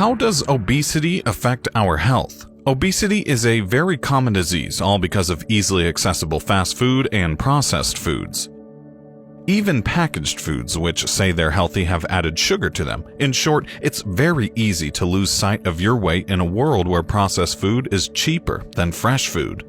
How does obesity affect our health? Obesity is a very common disease, all because of easily accessible fast food and processed foods. Even packaged foods, which say they're healthy, have added sugar to them. In short, it's very easy to lose sight of your weight in a world where processed food is cheaper than fresh food.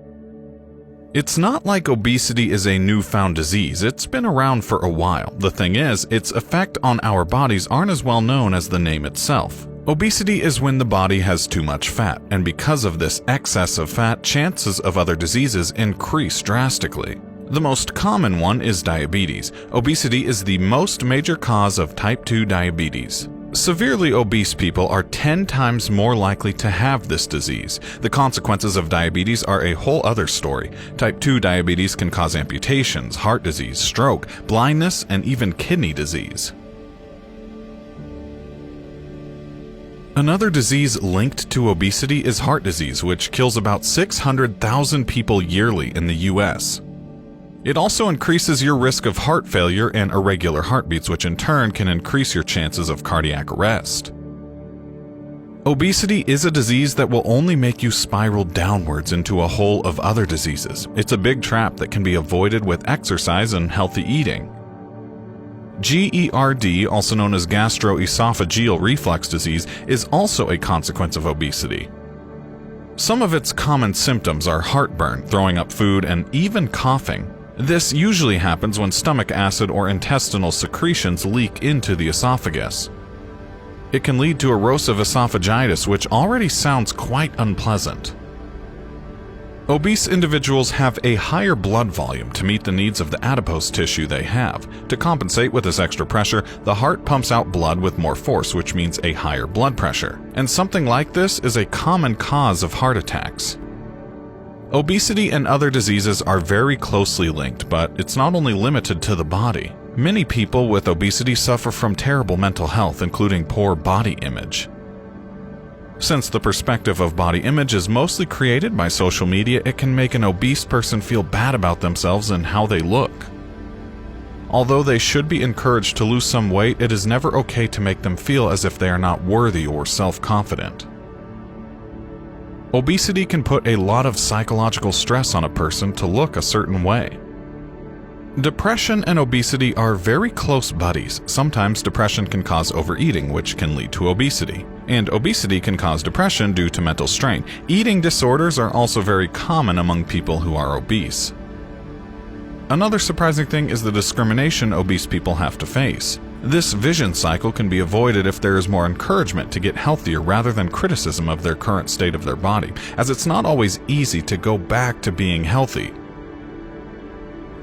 It's not like obesity is a newfound disease. It's been around for a while. The thing is, its effect on our bodies aren't as well known as the name itself. Obesity is when the body has too much fat, and because of this excess of fat, chances of other diseases increase drastically. The most common one is diabetes. Obesity is the most major cause of type 2 diabetes. Severely obese people are 10 times more likely to have this disease. The consequences of diabetes are a whole other story. Type 2 diabetes can cause amputations, heart disease, stroke, blindness, and even kidney disease. Another disease linked to obesity is heart disease, which kills about 600,000 people yearly in the US. It also increases your risk of heart failure and irregular heartbeats, which in turn can increase your chances of cardiac arrest. Obesity is a disease that will only make you spiral downwards into a hole of other diseases. It's a big trap that can be avoided with exercise and healthy eating. GERD, also known as gastroesophageal reflux disease, is also a consequence of obesity. Some of its common symptoms are heartburn, throwing up food, and even coughing. This usually happens when stomach acid or intestinal secretions leak into the esophagus. It can lead to erosive esophagitis, which already sounds quite unpleasant. Obese individuals have a higher blood volume to meet the needs of the adipose tissue they have. To compensate with this extra pressure, the heart pumps out blood with more force, which means a higher blood pressure. And something like this is a common cause of heart attacks. Obesity and other diseases are very closely linked, but it's not only limited to the body. Many people with obesity suffer from terrible mental health, including poor body image. Since the perspective of body image is mostly created by social media, it can make an obese person feel bad about themselves and how they look. Although they should be encouraged to lose some weight, it is never okay to make them feel as if they are not worthy or self-confident. Obesity can put a lot of psychological stress on a person to look a certain way. Depression and obesity are very close buddies. Sometimes depression can cause overeating, which can lead to obesity. And obesity can cause depression due to mental strain. Eating disorders are also very common among people who are obese. Another surprising thing is the discrimination obese people have to face. This vision cycle can be avoided if there is more encouragement to get healthier rather than criticism of their current state of their body, as it's not always easy to go back to being healthy.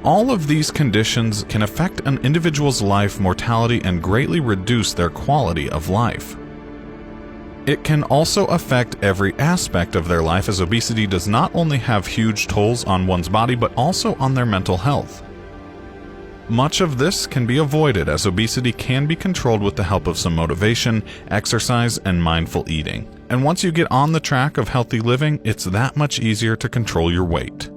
All of these conditions can affect an individual's life, mortality, and greatly reduce their quality of life. It can also affect every aspect of their life, as obesity does not only have huge tolls on one's body but also on their mental health. Much of this can be avoided, as obesity can be controlled with the help of some motivation, exercise, and mindful eating. And once you get on the track of healthy living, it's that much easier to control your weight.